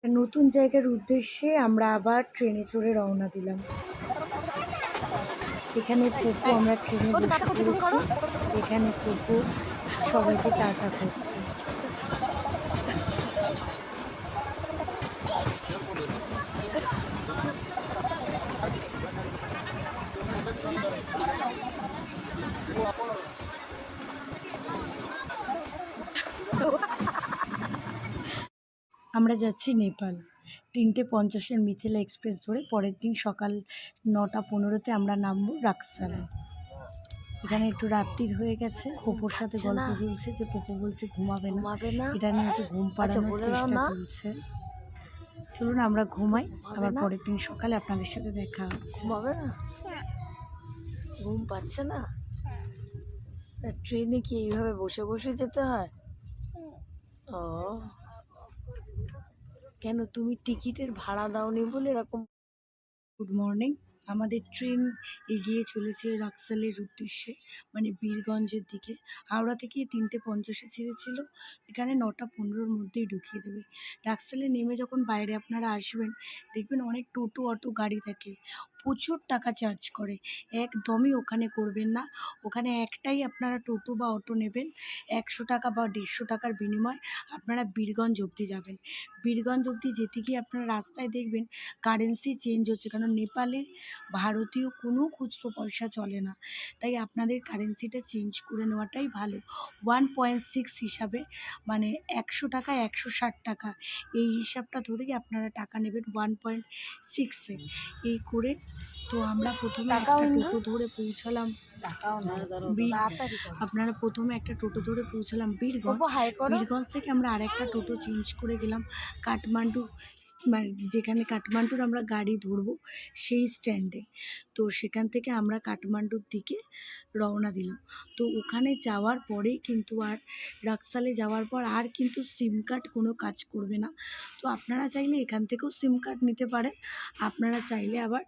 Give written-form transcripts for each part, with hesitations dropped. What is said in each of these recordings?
নতুন জায়গার উদ্দেশ্যে আমরা আবার ট্রেনে চড়ে রওনা দিলাম। এখানে পুপু আমরা ট্রেনে বসে পড়েছি। এখানে পুপু সবাইকে টাটা করছে। আমরা যাচ্ছি নেপাল। 3:50 মিথিলা এক্সপ্রেস ধরে পরের দিন সকাল 9:15 আমরা নামবো রাক্সালায়। এখানে একটু রাত্রির হয়ে গেছে। পুপুর সাথে গল্প চলছে যে পুপু বলছে ঘুমাবে না, এটা নিয়ে একটু ঘুম পাড়ানোর চেষ্টা চলছে। চলুন আমরা ঘুমাই, আবার পরের দিন সকালে আপনাদের সাথে দেখা হচ্ছে। ঘুমাবে না, ঘুম পাচ্ছে না। ট্রেনে কি এইভাবে বসে বসে যেতে হয়? ও, কেন তুমি টিকিটের ভাড়া দাওনি বলে এরকম? Good morning. আমাদের ট্রেন এগিয়ে চলেছে রাক্সালের উদ্দেশ্যে, মানে বীরগঞ্জের দিকে। হাওড়া থেকে 3:50 ছেড়েছিল, এখানে 9:15 মধ্যেই ঢুকিয়ে দেবে। রাক্সালে নেমে যখন বাইরে আপনারা আসবেন, দেখবেন অনেক টোটো অটো গাড়ি থাকে, প্রচুর টাকা চার্জ করে। একদমই ওখানে করবেন না। ওখানে একটাই আপনারা টোটো বা অটো নেবেন, 100 টাকা বা 150 টাকার বিনিময় আপনারা বীরগঞ্জ অবধি যাবেন। বীরগঞ্জ অবধি যেতে গিয়ে আপনারা রাস্তায় দেখবেন কারেন্সি চেঞ্জ হচ্ছে, কারণ নেপালে ভারতীয় কোনো খুচরো পয়সা চলে না, তাই আপনাদের কারেন্সিটা চেঞ্জ করে নেওয়াটাই ভালো। 1.6 হিসাবে, মানে 100 টাকা 160 টাকা, এই হিসাবটা ধরেই আপনারা টাকা নেবেন 1.6-এ। এই করে তো আমরা প্রথমে একটা টোটো ধরে পৌঁছালাম। আপনারা প্রথমে একটা টোটো ধরে পৌঁছালাম বীরগঞ্জ। বীরগঞ্জ থেকে আমরা আরেকটা টোটো চেঞ্জ করে গেলাম কাঠমান্ডু, মানে যেখানে কাঠমান্ডুর আমরা গাড়ি ধরবো সেই স্ট্যান্ডে। তো সেখান থেকে আমরা কাঠমান্ডুর দিকে রওনা দিলাম। তো ওখানে যাওয়ার পরেই কিন্তু আর রাক্সালে যাওয়ার পর আর কিন্তু সিম কার্ড কোনো কাজ করবে না। তো আপনারা চাইলে এখান থেকেও সিম কার্ড নিতে পারেন, আপনারা চাইলে আবার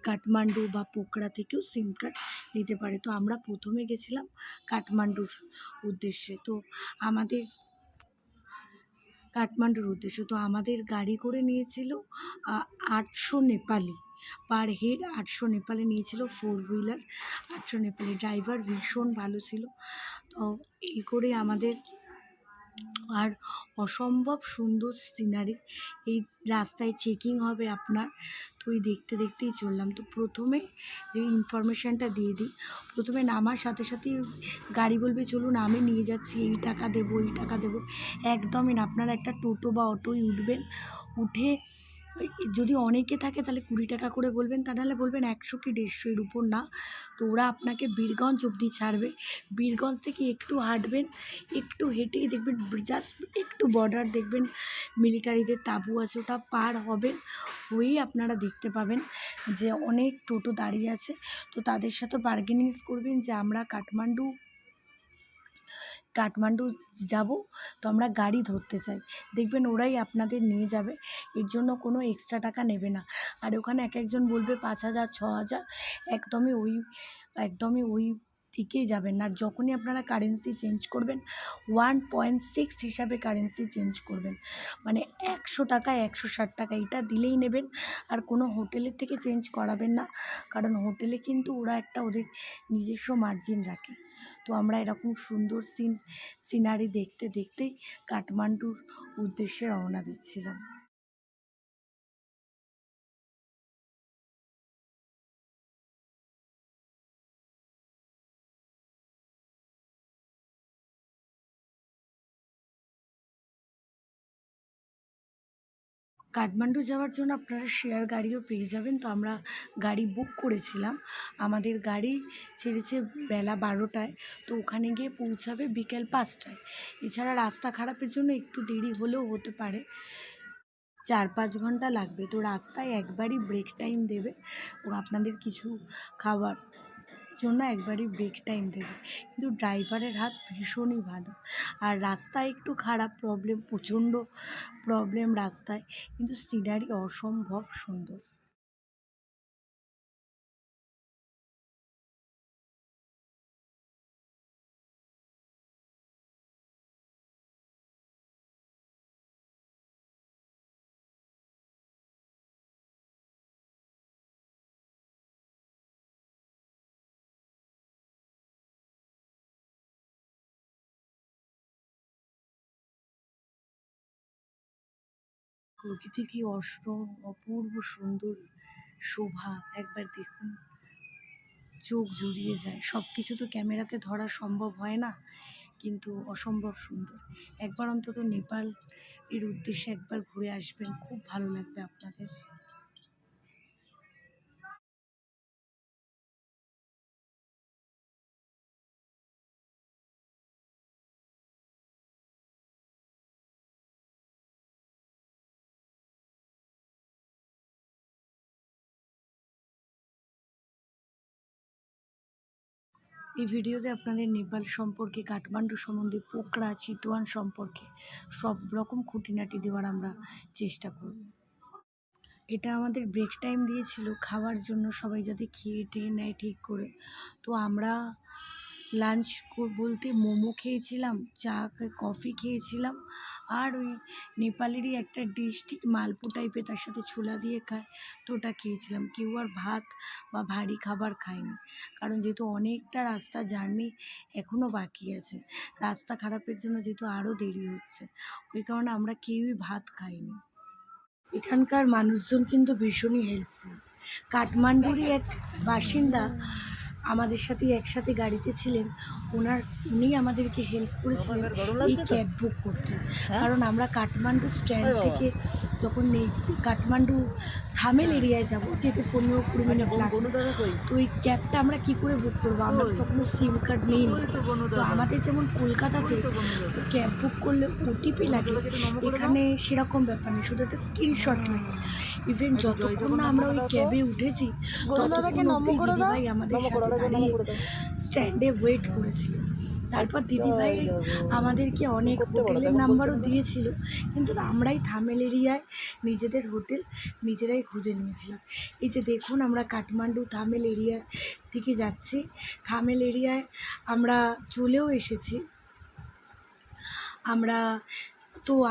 কাঠমান্ডু বা পোখরা থেকেও সিম কার্ড নিতে পারে। তো আমরা প্রথমে গেছিলাম কাঠমান্ডুর উদ্দেশ্যে। তো আমাদের গাড়ি করে নিয়েছিল 800 নেপালি পার হেড। 800 নেপালি নিয়েছিল, 4 হুইলার 800 নেপালি। ড্রাইভার ভীষণ ভালো ছিল। তো এই করে আমাদের, আর অসম্ভব সুন্দর সিনারি। এই রাস্তায় চেকিং হবে আপনার, তো ওই দেখতে দেখতেই চললাম। তো প্রথমে যে ইনফরমেশানটা দিয়ে দিই, প্রথমে নামার সাথে সাথেই গাড়ি বলবে চলুন আমি নিয়ে যাচ্ছি, এই টাকা দেবো এই টাকা দেবো। একদমই না, আপনারা একটা টোটো বা অটোয় উঠবেন, উঠে যদি অনেকে থাকে তাহলে 20 টাকা করে বলবেন, তা নাহলে বলবেন 100 কি 150, এর উপর না। তো ওরা আপনাকে বীরগঞ্জ অবধি ছাড়বে। বীরগঞ্জ থেকে একটু হাঁটবেন, একটু হেঁটেই দেখবেন জাস্ট একটু বর্ডার দেখবেন, মিলিটারিদের তাঁবু আছে, ওটা পার হবেন, হয়েই আপনারা দেখতে পাবেন যে অনেক টোটো দাঁড়িয়ে আছে। তো তাদের সাথে বার্গেনিংস করবেন যে আমরা কাঠমান্ডু যাব, তো আমরা গাড়ি ধরতে চাই, দেখবেন ওরাই আপনাদের নিয়ে যাবে, এর জন্য কোনো এক্সট্রা টাকা নেবে না। আর ওখানে এক একজন বলবে 5,000 6,000, একদমই ওই দিকেই যাবেন না। আর যখনই আপনারা কারেন্সি চেঞ্জ করবেন 1.6 হিসাবে কারেন্সি চেঞ্জ করবেন, মানে 100 টাকা 160 টাকা এটা দিলেই নেবেন। আর কোনো হোটেলের থেকে চেঞ্জ করাবেন না, কারণ হোটেলে কিন্তু ওরা একটা ওদের নিজস্ব মার্জিন রাখে। তো আমরা এরকম সুন্দর সিনারি দেখতে দেখতেই কাঠমান্ডুর উদ্দেশ্যে রওনা দিচ্ছিলাম। কাঠমান্ডু যাওয়ার জন্য আপনারা শেয়ার গাড়িও পেয়ে যাবেন। তো আমরা গাড়ি বুক করেছিলাম, আমাদের গাড়ি ছেড়েছে বেলা 12টায়, তো ওখানে গিয়ে পৌঁছাবে বিকেল 5টায়। এছাড়া রাস্তা খারাপের জন্য একটু দেরি হলেও হতে পারে, 4-5 ঘন্টা লাগবে। তো রাস্তায় একবারই ব্রেক টাইম দেবে, ও আপনাদের কিছু খাবার জন্য একবারই ব্রেক টাইম দেবে, কিন্তু ড্রাইভারের হাত ভীষণই ভালো। আর রাস্তায় একটু খারাপ, প্রচণ্ড প্রবলেম রাস্তায়, কিন্তু সিনারি অসম্ভব সুন্দর। প্রকৃতি কি অপূর্ব সুন্দর শোভা, একবার দেখুন, চোখ জুড়িয়ে যায়। সব কিছু তো ক্যামেরাতে ধরা সম্ভব হয় না, কিন্তু অসম্ভব সুন্দর। একবার অন্তত নেপাল এর উদ্দেশ্যে একবার ঘুরে আসবেন, খুব ভালো লাগবে আপনাদের। এই ভিডিওতে আপনাদের নেপাল সম্পর্কে, কাঠমান্ডু সম্বন্ধে, পোখরা চিতওয়ান সম্পর্কে সব রকম খুঁটিনাটি দেওয়ার আমরা চেষ্টা করব। এটা আমাদের ব্রেক টাইম দিয়েছিল খাওয়ার জন্য, সবাই যাতে খেয়ে টেয়ে নেয় ঠিক করে। তো আমরা লাঞ্চ বলতে মোমো খেয়েছিলাম, কফি খেয়েছিলাম, আর ওই নেপালেরই একটা ডিশ, ঠিক মালপো টাইপের, তার সাথে ছোলা দিয়ে খায়, তো ওটা খেয়েছিলাম। কেউ আর ভাত বা ভারী খাবার খায়নি, কারণ যেহেতু অনেকটা রাস্তা জার্নি এখনও বাকি আছে, রাস্তা খারাপের জন্য যেহেতু আরও দেরি হচ্ছে, ওই কারণে আমরা কেউই ভাত খাইনি। এখানকার মানুষজন কিন্তু ভীষণই হেল্পফুল। কাঠমান্ডুরই এক বাসিন্দা আমাদের সাথে একসাথে গাড়িতে ছিলেন, উনি আমাদেরকে হেল্প করেছিলেন এই ক্যাব বুক করতে। কারণ আমরা কাঠমান্ডু স্ট্যান্ড থেকে যখন কাঠমান্ডু থামেল এরিয়ায় যাব, যেতে 15-20 মিনিট লাগবে, তো ওই ক্যাবটা আমরা কী করে বুক করবো? আমরা তো তখনও সিম কার্ড নেই। তো আমাদের যেমন কলকাতাতে ক্যাব বুক করলে ওটিপি লাগে, এখানে সেরকম ব্যাপার নেই, শুধু একটা স্ক্রিনশট লাগে। ইভেন যতক্ষণ না আমরা ওই ক্যাবে উঠেছি ততক্ষণ দিদিভাই আমাদের সাথে দাঁড়িয়ে স্ট্যান্ডে ওয়েট করেছিল। তারপর দিদিভাই আমাদেরকে অনেক হোটেলের নাম্বারও দিয়েছিল, কিন্তু আমরাই থামেল এরিয়ায় নিজেদের হোটেল নিজেরাই খুঁজে নিয়েছিলাম। এই যে দেখুন, আমরা কাঠমান্ডু থামেল এরিয়ার দিকে যাচ্ছি। থামেল এরিয়ায় আমরা চলেও এসেছি।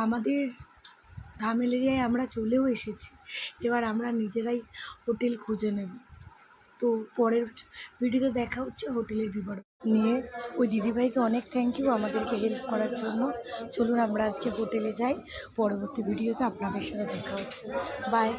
আমাদের থামেল এরিয়ায় আমরা চলেও এসেছি। এবার আমরা নিজেরাই হোটেল খুঁজে নেব। তো পরের ভিডিওতে দেখা হচ্ছে হোটেলের বিবরণ নিয়ে। ওই দিদিভাইকে অনেক থ্যাংক ইউ আমাদেরকে হেল্প করার জন্য। চলুন আমরা আজকে হোটেলে যাই, পরবর্তী ভিডিওতে আপনাদের সাথে দেখা হচ্ছে। বাই।